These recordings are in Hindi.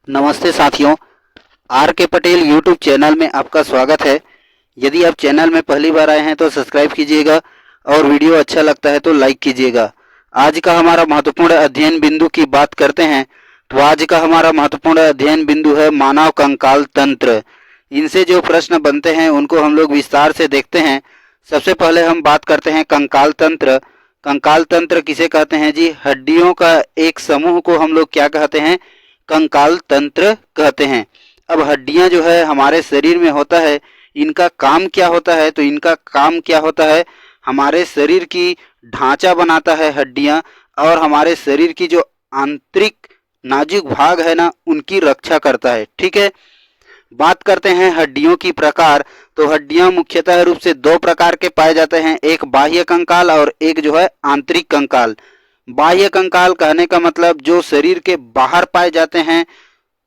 नमस्ते साथियों, आर के पटेल यूट्यूब चैनल में आपका स्वागत है। यदि आप चैनल में पहली बार आए हैं तो सब्सक्राइब कीजिएगा और वीडियो अच्छा लगता है तो लाइक कीजिएगा। आज का हमारा महत्वपूर्ण अध्ययन बिंदु की बात करते हैं तो आज का हमारा महत्वपूर्ण अध्ययन बिंदु है मानव कंकाल तंत्र। इनसे जो प्रश्न बनते हैं उनको हम लोग विस्तार से देखते हैं। सबसे पहले हम बात करते हैं कंकाल तंत्र। कंकाल तंत्र किसे कहते हैं जी? हड्डियों का एक समूह को हम लोग क्या कहते हैं? कंकाल तंत्र कहते हैं। अब हड्डियां जो है हमारे शरीर में होता है, इनका काम क्या होता है? तो इनका काम क्या होता है? हमारे शरीर की ढांचा बनाता है हड्डियां, और हमारे शरीर की जो आंतरिक नाजुक भाग है ना, उनकी रक्षा करता है। ठीक है, बात करते हैं हड्डियों की प्रकार। तो हड्डियां मुख्यतः रूप से दो प्रकार के पाए जाते हैं, एक बाह्य कंकाल और एक जो है आंतरिक कंकाल। बाह्य कंकाल कहने का मतलब जो शरीर के बाहर पाए जाते हैं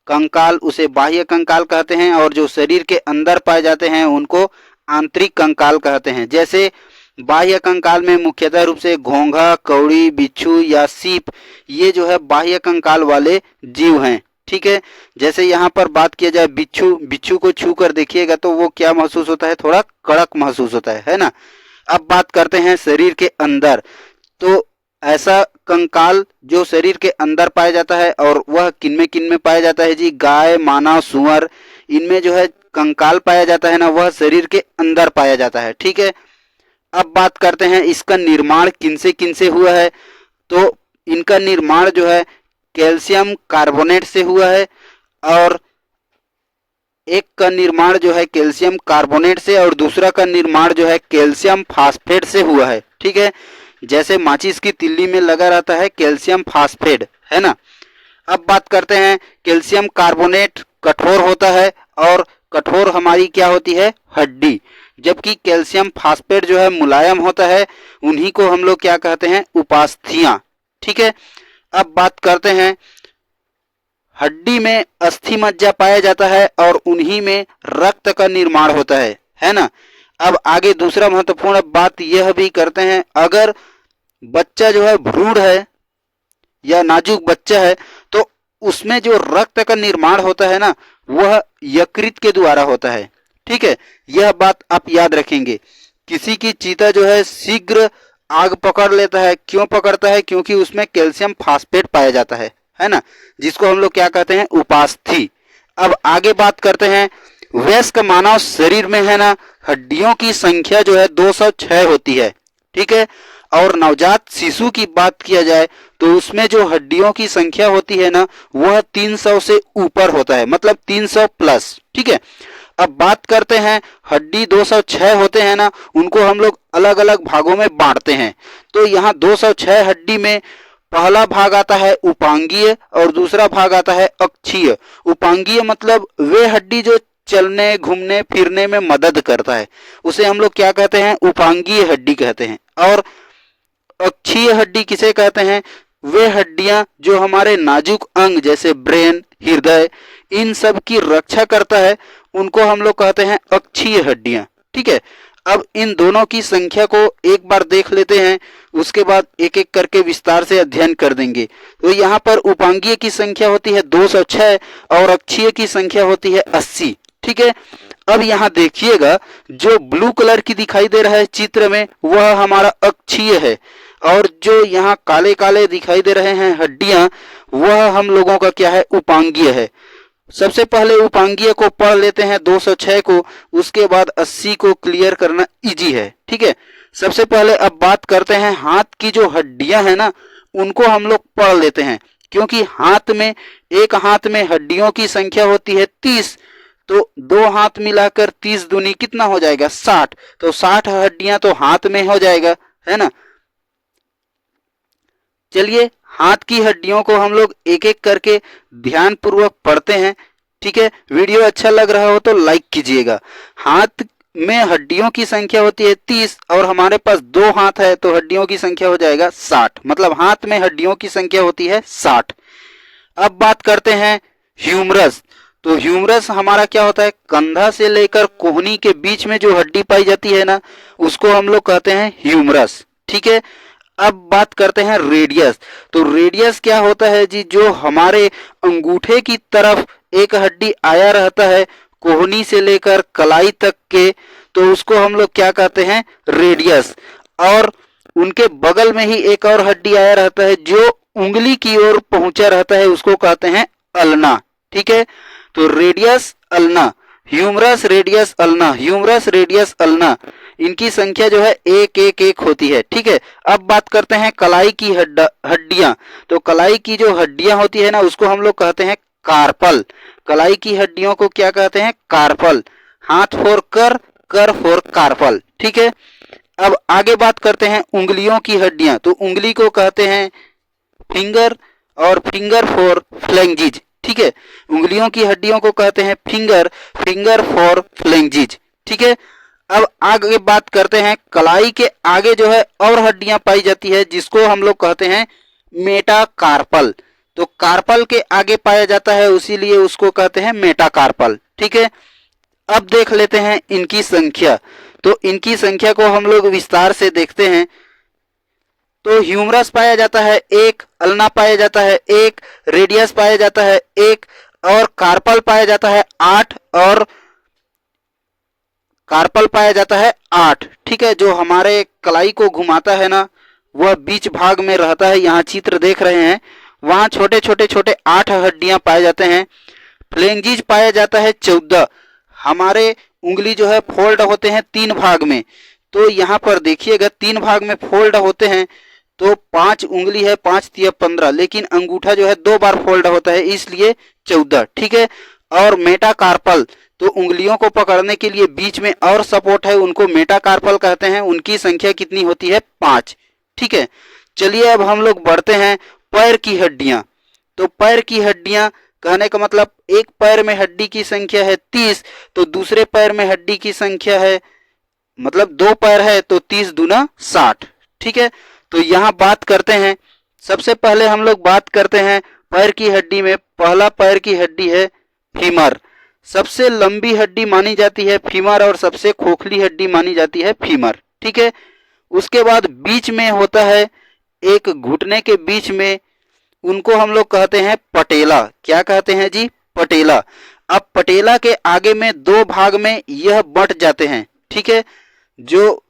कंकाल, उसे बाह्य कंकाल कहते हैं, और जो शरीर के अंदर पाए जाते हैं उनको आंतरिक कंकाल कहते हैं। जैसे बाह्य कंकाल में मुख्यतः रूप से घोंघा, कौड़ी, बिच्छू या सीप, ये जो है बाह्य कंकाल वाले जीव हैं। ठीक है, जैसे यहाँ पर बात किया जाए बिच्छू को छू कर देखिएगा तो वो क्या महसूस होता है? थोड़ा कड़क महसूस होता है ना। अब बात करते हैं शरीर के अंदर। तो ऐसा कंकाल जो शरीर के अंदर पाया जाता है, और वह किन में पाया जाता है जी? गाय, मानव, सूअर, इनमें जो है कंकाल पाया जाता है ना, वह शरीर के अंदर पाया जाता है। ठीक है, अब बात करते हैं इसका निर्माण किन से हुआ है। तो इनका निर्माण जो है कैल्शियम कार्बोनेट से हुआ है, और एक का निर्माण जो है कैल्शियम कार्बोनेट से और दूसरा का निर्माण जो है कैल्शियम फास्फेट से हुआ है। ठीक है, जैसे माचिस की तिल्ली में लगा रहता है कैल्शियम फास्फेट, है ना। अब बात करते हैं कैल्शियम कार्बोनेट कठोर होता है, और कठोर हमारी क्या होती है? हड्डी। जबकि कैल्शियम फास्फेट जो है मुलायम होता है, उन्हीं को हम लोग क्या कहते हैं? उपास्थियां। ठीक है, अब बात करते हैं हड्डी में अस्थि मज्जा पाया जाता है और उन्हीं में रक्त का निर्माण होता है ना। अब आगे दूसरा महत्वपूर्ण बात यह भी करते हैं, अगर बच्चा जो है भ्रूण है या नाजुक बच्चा है तो उसमें जो रक्त का निर्माण होता है ना, वह यकृत के द्वारा होता है। ठीक है, यह बात आप याद रखेंगे। किसी की चीता जो है शीघ्र आग पकड़ लेता है। क्यों पकड़ता है? क्योंकि उसमें कैल्शियम फास्फेट पाया जाता है ना, जिसको हम लोग क्या कहते हैं? उपास्थि। अब आगे बात करते हैं वयस्क मानव शरीर में है ना, हड्डियों की संख्या जो है 206 होती है। ठीक है, और नवजात शिशु की बात किया जाए तो उसमें जो हड्डियों की संख्या होती है ना, वह 300 से ऊपर होता है, मतलब 300 प्लस। ठीक है, अब बात करते हैं हड्डी 206 होते हैं ना, उनको हम लोग अलग अलग भागों में बांटते हैं। तो यहाँ 206 हड्डी में पहला भाग आता है उपांगीय और दूसरा भाग आता है अक्षीय। उपांगीय मतलब वे हड्डी जो चलने, घूमने, फिरने में मदद करता है, उसे हम लोग क्या कहते हैं? उपांगीय हड्डी कहते हैं। और अक्षीय हड्डी किसे कहते हैं? वे हड्डियां जो हमारे नाजुक अंग जैसे ब्रेन, हृदय, इन सब की रक्षा करता है, उनको हम लोग कहते हैं अक्षीय हड्डियां। ठीक है, अब इन दोनों की संख्या को एक बार देख लेते हैं, उसके बाद एक एक करके विस्तार से अध्ययन कर देंगे। तो यहाँ पर उपांगीय की संख्या होती है 206 और अक्षीय की संख्या होती है 80। ठीक है, अब यहाँ देखिएगा जो ब्लू कलर की दिखाई दे रहा है चित्र में, वह हमारा अक्षीय है, और जो यहाँ काले काले दिखाई दे रहे हैं हड्डियां, वह हम लोगों का क्या है? उपांगीय है। सबसे पहले उपांगीय को पढ़ लेते हैं 206 को, उसके बाद 80 को क्लियर करना इजी है। ठीक है, सबसे पहले अब बात करते हैं हाथ की जो हड्डियां हैं ना, उनको हम लोग पढ़ लेते हैं, क्योंकि एक हाथ में हड्डियों की संख्या होती है 30, तो दो हाथ मिलाकर 30 दूनी कितना हो जाएगा? 60। तो 60 हड्डियां तो हाथ में हो जाएगा, है ना। चलिए हाथ की हड्डियों को हम लोग एक एक करके ध्यान पूर्वक पढ़ते हैं। ठीक है, वीडियो अच्छा लग रहा हो तो लाइक कीजिएगा। हाथ में हड्डियों की संख्या होती है 30 और हमारे पास दो हाथ है, तो हड्डियों की संख्या हो जाएगा 60, मतलब हाथ में हड्डियों की संख्या होती है 60। अब बात करते हैं ह्यूमरस। तो ह्यूमरस हमारा क्या होता है? कंधा से लेकर कोहनी के बीच में जो हड्डी पाई जाती है ना, उसको हम लोग कहते हैं ह्यूमरस। ठीक है, अब बात करते हैं रेडियस। तो रेडियस क्या होता है जी, जो हमारे अंगूठे की तरफ एक हड्डी आया रहता है कोहनी से लेकर कलाई तक के, तो उसको हम लोग क्या कहते हैं, रेडियस। और उनके बगल में ही एक और हड्डी आया रहता है जो उंगली की ओर पहुंचा रहता है, उसको कहते हैं अल्ना। ठीक है, तो radius ulna, humerus radius ulna, humerus radius ulna, इनकी संख्या जो है एक एक एक होती है। ठीक है, अब बात करते हैं कलाई की हड्डियां। तो कलाई की जो हड्डियां होती है ना, उसको हम लोग कहते हैं कार्पल। कलाई की हड्डियों को क्या कहते हैं, कार्पल। हाथ फोर कर, कर फोर कार्पल। ठीक है, अब आगे बात करते हैं उंगलियों की हड्डियां। तो उंगली को कहते हैं फिंगर, और फिंगर फॉर फ्लैंजिज। ठीक है, उंगलियों की हड्डियों को कहते हैं फिंगर, फिंगर फॉर फ्लैंजिज। ठीक है, अब आगे बात करते हैं कलाई के आगे जो है और हड्डियां पाई जाती है, जिसको हम लोग कहते हैं मेटाकार्पल। तो कार्पल के आगे पाया जाता है, उसीलिए उसको कहते हैं मेटाकार्पल। ठीक है, अब देख लेते हैं इनकी संख्या। तो इनकी संख्या को हम लोग विस्तार से देखते हैं। तो ह्यूमरस पाया जाता है एक, अल्ना पाया जाता है एक, रेडियस पाया जाता है एक, और कार्पल पाया जाता है 8, और कार्पल पाया जाता है 8। ठीक है, जो हमारे कलाई को घुमाता है ना, वह बीच भाग में रहता है। यहाँ चित्र देख रहे हैं, वहां छोटे छोटे छोटे 8 हड्डियां पाए जाते हैं। फ्लैंजिज पाया जाता है 14। हमारे उंगली जो है फोल्ड होते हैं 3 भाग में। तो यहाँ पर देखिएगा 3 भाग में फोल्ड होते हैं, तो 5 उंगली है, 5 तिया 15, लेकिन अंगूठा जो है 2 बार फोल्ड होता है, इसलिए 14। ठीक है, और मेटाकार्पल, तो उंगलियों को पकड़ने के लिए बीच में और सपोर्ट है, उनको मेटाकार्पल कहते हैं। उनकी संख्या कितनी होती है, 5। ठीक है, चलिए अब हम लोग बढ़ते हैं पैर की हड्डियां। तो पैर की हड्डियां कहने का मतलब, एक पैर में हड्डी की संख्या है 30, तो दूसरे पैर में हड्डी की संख्या है, मतलब 2 पैर है तो 30 दूना 60। ठीक है, तो यहाँ बात करते हैं, सबसे पहले हम लोग बात करते हैं पैर की हड्डी में। पहला पैर की हड्डी है फीमर। सबसे लंबी हड्डी मानी जाती है फीमर, और सबसे खोखली हड्डी मानी जाती है फीमर। ठीक है, उसके बाद बीच में होता है एक घुटने के बीच में, उनको हम लोग कहते हैं पटेला। क्या कहते हैं जी, पटेला। अब पटेला के आगे में 2 भाग में यह बंट जाते हैं। ठीक है, जो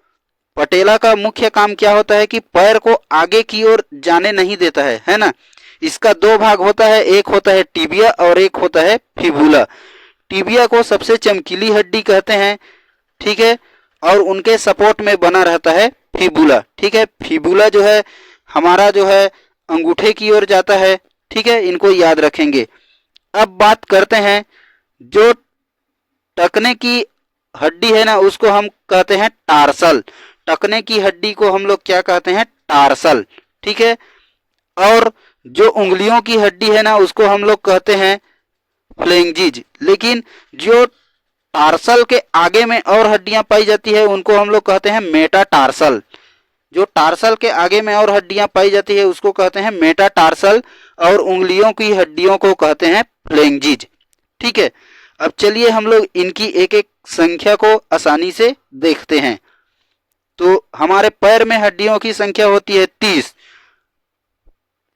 पटेला का मुख्य काम क्या होता है कि पैर को आगे की ओर जाने नहीं देता है ना। इसका 2 भाग होता है, एक होता है टिबिया और एक होता है फिबुला। टिबिया को सबसे चमकीली हड्डी कहते हैं। ठीक है, और उनके सपोर्ट में बना रहता है फिबुला। ठीक है, फिबुला जो है हमारा जो है अंगूठे की ओर जाता है। ठीक है, इनको याद रखेंगे। अब बात करते हैं जो टखने की हड्डी है ना, उसको हम कहते हैं टार्सल। टखने की हड्डी को हम लोग क्या कहते हैं, टार्सल। ठीक है, और जो उंगलियों की हड्डी है ना, उसको हम लोग कहते हैं फ्लैंजिज। लेकिन जो टार्सल के आगे में और हड्डियां पाई जाती है, उनको हम लोग कहते हैं मेटाटार्सल। जो टार्सल के आगे में और हड्डियां पाई जाती है, उसको कहते हैं मेटाटार्सल, और उंगलियों की हड्डियों को कहते हैं फ्लैंजिज। ठीक है, अब चलिए हम लोग इनकी एक एक संख्या को आसानी से देखते हैं। तो हमारे पैर में हड्डियों की संख्या होती है 30।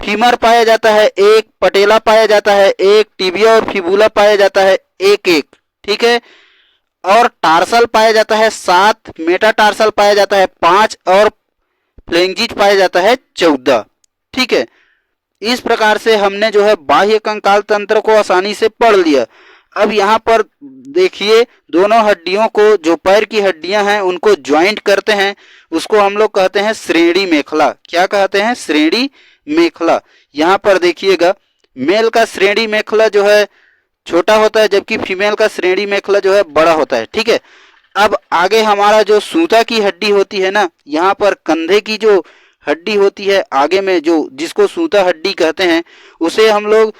फीमर पाया जाता है 1, पटेला पाया जाता है 1, टिबिया और फिबुला पाया जाता है 1-1। ठीक है, और टार्सल पाया जाता है 7, मेटाटार्सल पाया जाता है 5, और फ्लैंजिज पाया जाता है 14। ठीक है, इस प्रकार से हमने जो है बाह्य कंकाल तंत्र को आसानी से पढ़ लिया। अब यहाँ पर देखिए, दोनों हड्डियों को, जो पैर की हड्डियां हैं, उनको ज्वाइंट करते हैं, उसको हम लोग कहते हैं श्रेणी मेखला। क्या कहते हैं, श्रेणी मेखला। यहाँ पर देखिएगा, मेल का श्रेणी मेखला जो है छोटा होता है, जबकि फीमेल का श्रेणी मेखला जो है बड़ा होता है। ठीक है, अब आगे हमारा जो सूता की हड्डी होती है ना, यहाँ पर कंधे की जो हड्डी होती है आगे में, जो जिसको सूता हड्डी कहते हैं, उसे हम लोग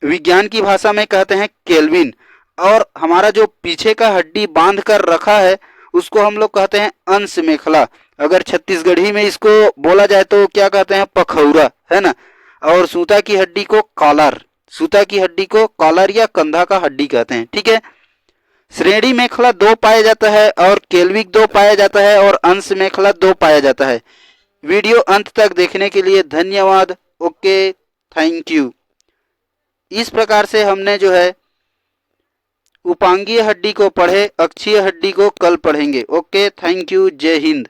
विज्ञान की भाषा में कहते हैं केल्विन। और हमारा जो पीछे का हड्डी बांध कर रखा है, उसको हम लोग कहते हैं अंश मेखला। अगर छत्तीसगढ़ी में इसको बोला जाए तो क्या कहते हैं, पखौरा, है ना। और सूता की हड्डी को कॉलर, सूता की हड्डी को कॉलर या कंधा का हड्डी कहते हैं। ठीक है, श्रेणी मेखला 2 पाया जाता है, और केल्विक 2 पाया जाता है, और अंश मेखला 2 पाया जाता है। वीडियो अंत तक देखने के लिए धन्यवाद। Okay, thank you. इस प्रकार से हमने जो है उपांगीय हड्डी को पढ़े, अक्षीय हड्डी को कल पढ़ेंगे। ओके, थैंक यू, जय हिंद।